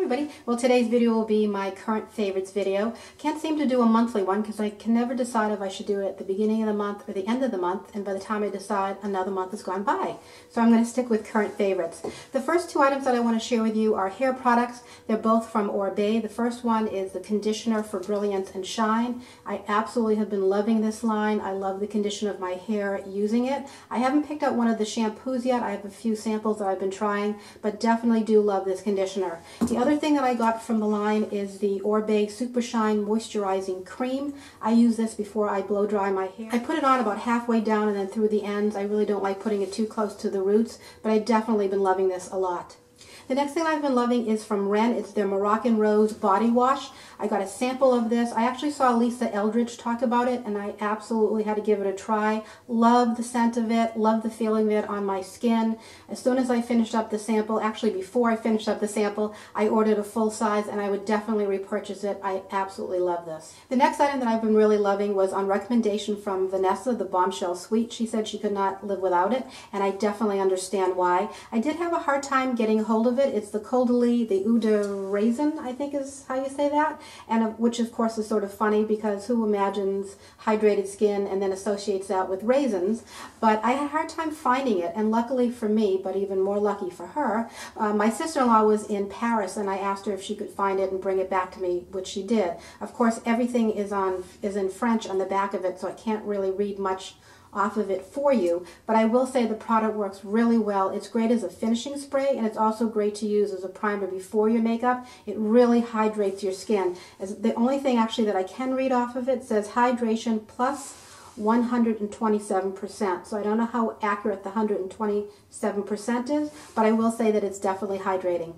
everybody. Well, today's video will be my current favorites video. Can't seem to do a monthly one because I can never decide if I should do it at the beginning of the month or the end of the month, and by the time I decide, another month has gone by. So I'm going to stick with current favorites. The first two items that I want to share with you are hair products. They're both from Oribe. The first one is the conditioner for Brilliance and Shine. I absolutely have been loving this line. I love the condition of my hair using it. I haven't picked out one of the shampoos yet. I have a few samples that I've been trying, but definitely do love this conditioner. The other thing that I got from the line is the Oribe Supershine Moisturizing Cream. I use this before I blow dry my hair. I put it on about halfway down and then through the ends. I really don't like putting it too close to the roots, but I've definitely been loving this a lot. The next thing I've been loving is from Ren. It's their Moroccan Rose Body Wash. I got a sample of this. I actually saw Lisa Eldridge talk about it, and I absolutely had to give it a try. Love the scent of it. Love the feeling of it on my skin. As soon as I finished up the sample, actually before I finished up the sample, I ordered a full size, and I would definitely repurchase it. I absolutely love this. The next item that I've been really loving was on recommendation from Vanessa, the Bombshell Sweet. She said she could not live without it, and I definitely understand why. I did have a hard time getting a hold of it. It's the Caudalie Eau de Raisin, I think is how you say that, and which of course is sort of funny because who imagines hydrated skin and then associates that with raisins? But I had a hard time finding it, and luckily for me, but even more lucky for her, my sister-in-law was in Paris, and I asked her if she could find it and bring it back to me, which she did. Of course, everything is in French on the back of it, so I can't really read much off of it for you, but I will say the product works really well. It's great as a finishing spray, and it's also great to use as a primer before your makeup. It really hydrates your skin. As the only thing actually that I can read off of it says hydration plus 127%. So I don't know how accurate the 127% is, but I will say that it's definitely hydrating.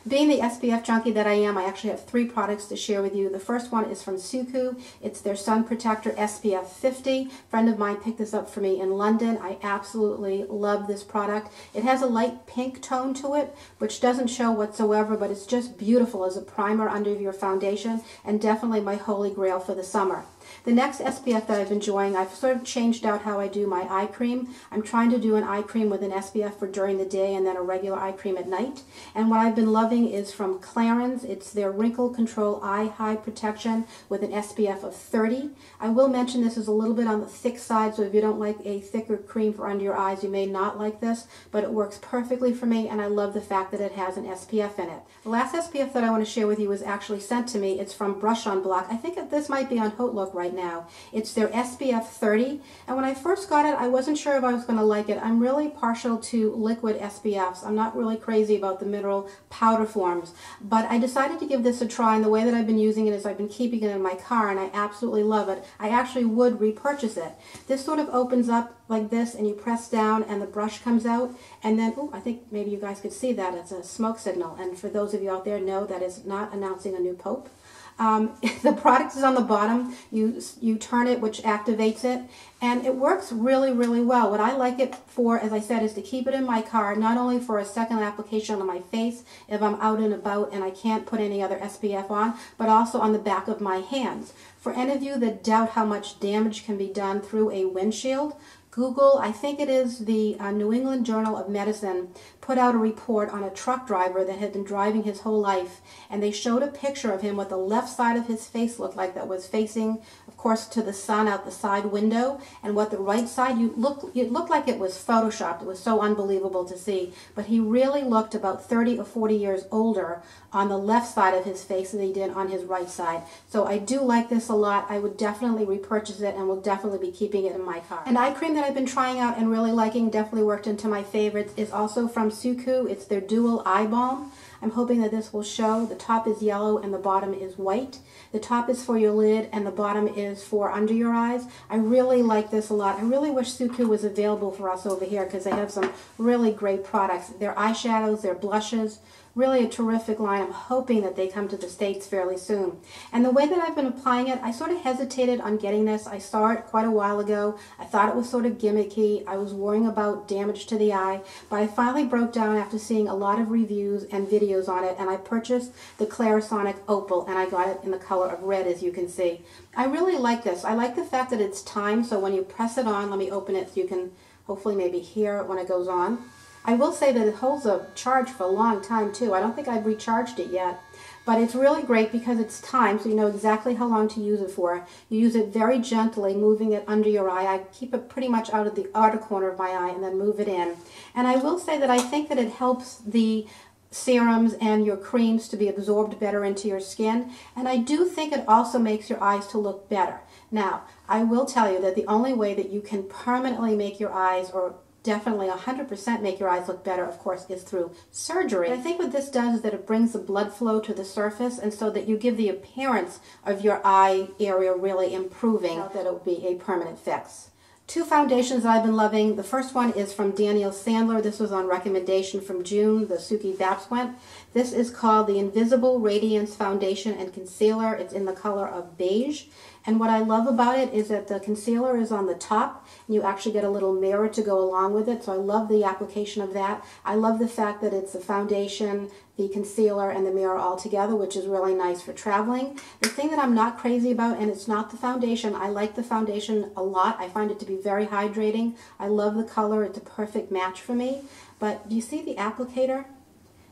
Being the SPF junkie that I am, I actually have three products to share with you. The first one is from Suqqu. It's their Sun Protector SPF 50. A friend of mine picked this up for me in London. I absolutely love this product. It has a light pink tone to it, which doesn't show whatsoever, but it's just beautiful as a primer under your foundation, and definitely my holy grail for the summer. The next SPF that I've been enjoying, I've sort of changed out how I do my eye cream. I'm trying to do an eye cream with an SPF for during the day and then a regular eye cream at night. And what I've been loving is from Clarins. It's their Wrinkle Control Eye High Protection with an SPF of 30. I will mention this is a little bit on the thick side, so if you don't like a thicker cream for under your eyes, you may not like this, but it works perfectly for me, and I love the fact that it has an SPF in it. The last SPF that I want to share with you was actually sent to me. It's from Brush on Block. I think this might be on Haute Look right now. It's their SPF 30, and when I first got it, I wasn't sure if I was going to like it. I'm really partial to liquid SPFs. I'm not really crazy about the mineral powder forms, but I decided to give this a try, and the way that I've been using it is I've been keeping it in my car, and I absolutely love it. I actually would repurchase it. This sort of opens up like this, and you press down, and the brush comes out, and then, oh, I think maybe you guys could see that. It's a smoke signal, and for those of you out there, know that is not announcing a new pope. The product is on the bottom. You turn it, which activates it, and it works really, really well. What I like it for, as I said, is to keep it in my car, not only for a second application on my face if I'm out and about and I can't put any other SPF on, but also on the back of my hands. For any of you that doubt how much damage can be done through a windshield, Google, I think it is the New England Journal of Medicine, put out a report on a truck driver that had been driving his whole life, and they showed a picture of him what the left side of his face looked like that was facing, of course, to the sun out the side window, and what the right side, it looked like it was photoshopped. It was so unbelievable to see, but he really looked about 30 or 40 years older on the left side of his face than he did on his right side. So I do like this a lot. I would definitely repurchase it and will definitely be keeping it in my car. An eye cream that I've been trying out and really liking, definitely worked into my favorites, is also from Suqqu. It's their Dual Eye Balm. I'm hoping that this will show. The top is yellow and the bottom is white. The top is for your lid and the bottom is for under your eyes. I really like this a lot. I really wish Suqqu was available for us over here because they have some really great products. Their eyeshadows, their blushes, really a terrific line. I'm hoping that they come to the States fairly soon. And the way that I've been applying it, I sort of hesitated on getting this. I saw it quite a while ago. I thought it was sort of gimmicky. I was worrying about damage to the eye, but I finally broke down after seeing a lot of reviews and videos on it, and I purchased the Clarisonic Opal, and I got it in the color of red, as you can see. I really like this. I like the fact that it's timed, so when you press it on, let me open it so you can hopefully maybe hear it when it goes on. I will say that it holds a charge for a long time too. I don't think I've recharged it yet. But it's really great because it's timed, so you know exactly how long to use it for. You use it very gently, moving it under your eye. I keep it pretty much out of the outer corner of my eye and then move it in. And I will say that I think that it helps the serums and your creams to be absorbed better into your skin. And I do think it also makes your eyes to look better. Now, I will tell you that the only way that you can permanently make your eyes, or definitely 100% make your eyes look better, of course, is through surgery. But I think what this does is that it brings the blood flow to the surface, and so that you give the appearance of your eye area really improving, not that it will be a permanent fix. Two foundations that I've been loving. The first one is from Daniel Sandler. This was on recommendation from June, the Suqqu Vaps went. This is called the Invisible Radiance Foundation and Concealer. It's in the color of beige. And what I love about it is that the concealer is on the top, and you actually get a little mirror to go along with it. So I love the application of that. I love the fact that it's the foundation, the concealer, and the mirror all together, which is really nice for traveling. The thing that I'm not crazy about, and it's not the foundation, I like the foundation a lot. I find it to be very hydrating. I love the color. It's a perfect match for me. But do you see the applicator?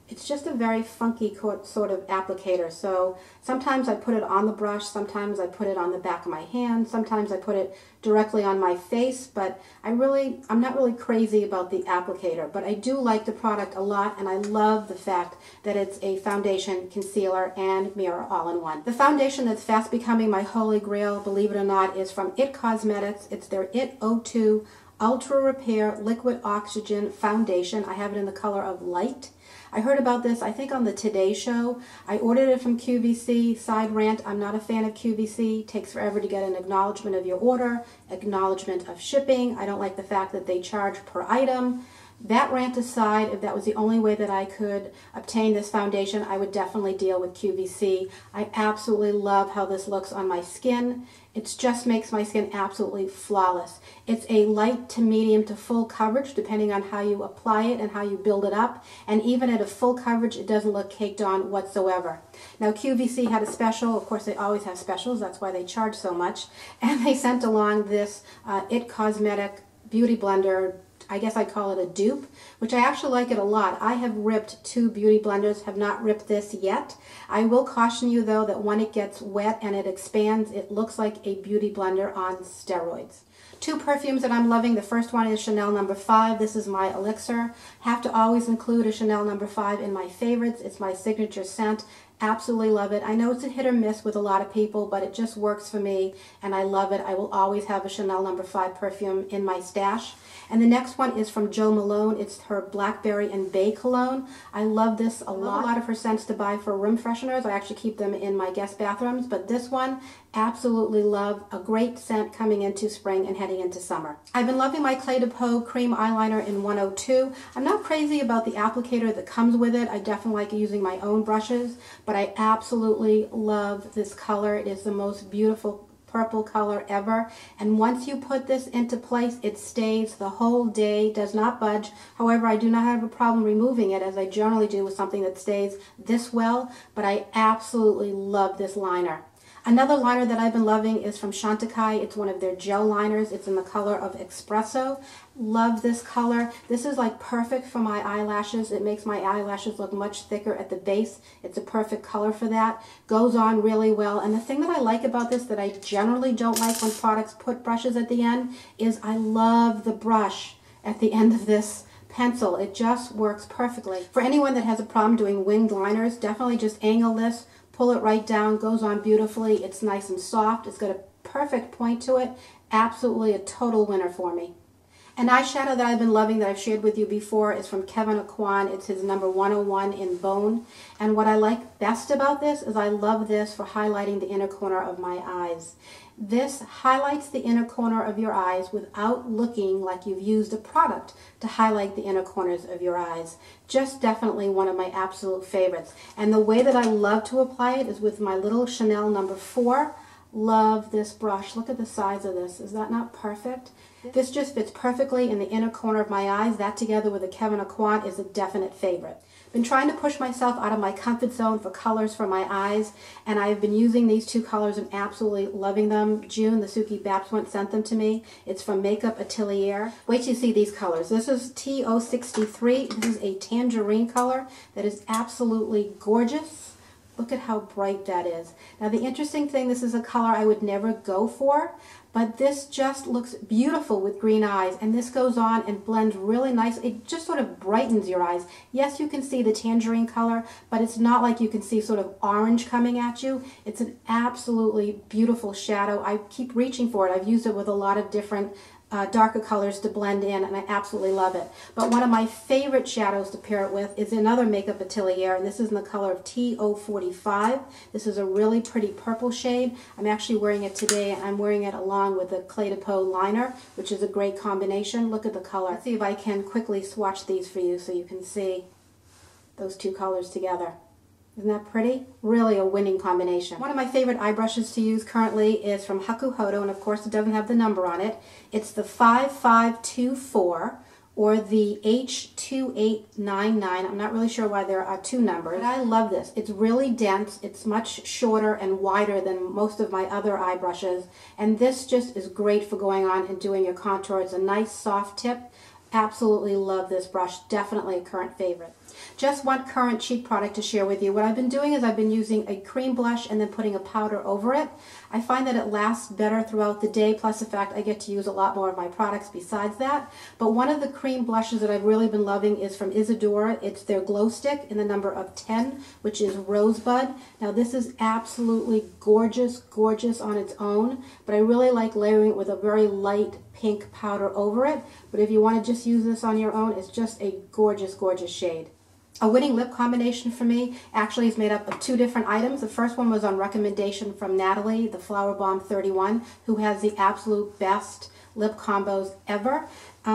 It's just a very funky sort of applicator. So sometimes I put it on the brush, sometimes I put it on the back of my hand, sometimes I put it directly on my face, but I'm not really crazy about the applicator. But I do like the product a lot, and I love the fact that it's a foundation, concealer, and mirror all in one. The foundation that's fast becoming my holy grail, believe it or not, is from IT Cosmetics. It's their IT 02 Ultra Repair Liquid Oxygen Foundation. I have it in the color of light. I heard about this, I think, on the Today Show. I ordered it from QVC. Side rant, I'm not a fan of QVC. It takes forever to get an acknowledgement of your order, acknowledgement of shipping. I don't like the fact that they charge per item. That rant aside, if that was the only way that I could obtain this foundation, I would definitely deal with QVC. I absolutely love how this looks on my skin. It just makes my skin absolutely flawless. It's a light to medium to full coverage, depending on how you apply it and how you build it up. And even at a full coverage, it doesn't look caked on whatsoever. Now, QVC had a special. Of course, they always have specials. That's why they charge so much. And they sent along this IT Cosmetic Beauty Blender. I guess I call it a dupe, which I actually like it a lot. I have ripped 2 beauty blenders, have not ripped this yet. I will caution you though that when it gets wet and it expands, it looks like a beauty blender on steroids. 2 perfumes that I'm loving. The first one is Chanel No. 5. This is my Elixir. Have to always include a Chanel No. 5 in my favorites. It's my signature scent. Absolutely love it. I know it's a hit or miss with a lot of people, but it just works for me, and I love it. I will always have a Chanel No. 5 perfume in my stash. And the next one is from Jo Malone. It's her Blackberry and Bay cologne. I love this a lot. A lot of her scents to buy for room fresheners. I actually keep them in my guest bathrooms, but this one, absolutely love. A great scent coming into spring and heading into summer. I've been loving my Clé de Peau cream eyeliner in 102. I'm not crazy about the applicator that comes with it. I definitely like using my own brushes, but I absolutely love this color. It is the most beautiful purple color ever, and once you put this into place, it stays the whole day, does not budge. However, I do not have a problem removing it, as I generally do with something that stays this well, but I absolutely love this liner. Another liner that I've been loving is from Chantecaille. It's one of their gel liners. It's in the color of Espresso. Love this color. This is like perfect for my eyelashes. It makes my eyelashes look much thicker at the base. It's a perfect color for that. Goes on really well. And the thing that I like about this that I generally don't like when products put brushes at the end is I love the brush at the end of this pencil. It just works perfectly. For anyone that has a problem doing winged liners, definitely just angle this, pull it right down, goes on beautifully. It's nice and soft. It's got a perfect point to it. Absolutely a total winner for me. An eyeshadow that I've been loving that I've shared with you before is from Kevyn Aucoin. It's his number 101 in Bone. And what I like best about this is I love this for highlighting the inner corner of my eyes. This highlights the inner corner of your eyes without looking like you've used a product to highlight the inner corners of your eyes. Just definitely one of my absolute favorites. And the way that I love to apply it is with my little Chanel No. 4. Love this brush. Look at the size of this. Is that not perfect? This just fits perfectly in the inner corner of my eyes. That together with the Kevin Aucoin is a definite favorite. Been trying to push myself out of my comfort zone for colors for my eyes, and I've been using these two colors and absolutely loving them. June, the Suqqu Bapswent, sent them to me. It's from Makeup Atelier. Wait till you see these colors. This is T063. This is a tangerine color that is absolutely gorgeous. Look at how bright that is. Now the interesting thing, this is a color I would never go for, but this just looks beautiful with green eyes, and this goes on and blends really nice. It just sort of brightens your eyes. Yes, you can see the tangerine color, but it's not like you can see sort of orange coming at you. It's an absolutely beautiful shadow. I keep reaching for it. I've used it with a lot of different darker colors to blend in, and I absolutely love it. But one of my favorite shadows to pair it with is another Makeup Atelier, and this is in the color of T045. This is a really pretty purple shade. I'm actually wearing it today, and I'm wearing it along with the Clé de Peau liner, which is a great combination. Look at the color. Let's see if I can quickly swatch these for you so you can see those two colors together. Isn't that pretty? Really a winning combination. One of my favorite eye brushes to use currently is from Hakuhodo, and of course it doesn't have the number on it. It's the 5524 or the H2899. I'm not really sure why there are two numbers. But I love this. It's really dense. It's much shorter and wider than most of my other eye brushes, and this just is great for going on and doing your contour. It's a nice soft tip. Absolutely love this brush. Definitely a current favorite. Just one current cheek product to share with you. What I've been doing is I've been using a cream blush and then putting a powder over it. I find that it lasts better throughout the day, plus the fact I get to use a lot more of my products besides that. But one of the cream blushes that I've really been loving is from Isadora. It's their glow stick in the number of 10, which is Rosebud. Now this is absolutely gorgeous, gorgeous on its own, but I really like layering it with a very light pink powder over it. But if you want to just use this on your own, it's just a gorgeous, gorgeous shade. A winning lip combination for me actually is made up of two different items. The first one was on recommendation from Natalie, the Flower Bomb 31, who has the absolute best lip combos ever.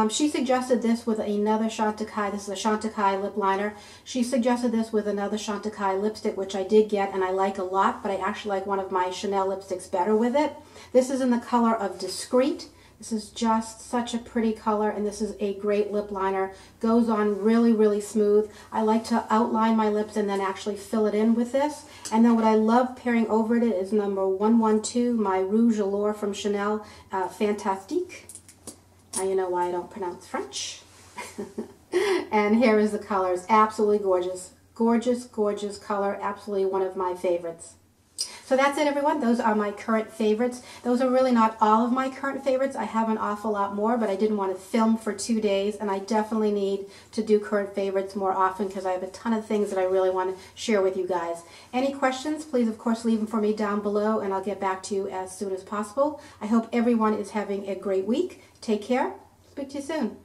She suggested this with another Chantecaille. This is a Chantecaille lip liner. She suggested this with another Chantecaille lipstick, which I did get and I like a lot, but I actually like one of my Chanel lipsticks better with it. This is in the color of Discreet. This is just such a pretty color, and this is a great lip liner. Goes on really, really smooth. I like to outline my lips and then actually fill it in with this. And then what I love pairing over it is number 112, my Rouge Allure from Chanel, Fantastique. Now you know why I don't pronounce French. And here is the color. It's absolutely gorgeous. Gorgeous, gorgeous color. Absolutely one of my favorites. So that's it, everyone. Those are my current favorites. Those are really not all of my current favorites. I have an awful lot more, but I didn't want to film for 2 days, and I definitely need to do current favorites more often because I have a ton of things that I really want to share with you guys. Any questions, please, of course, leave them for me down below, and I'll get back to you as soon as possible. I hope everyone is having a great week. Take care. Speak to you soon.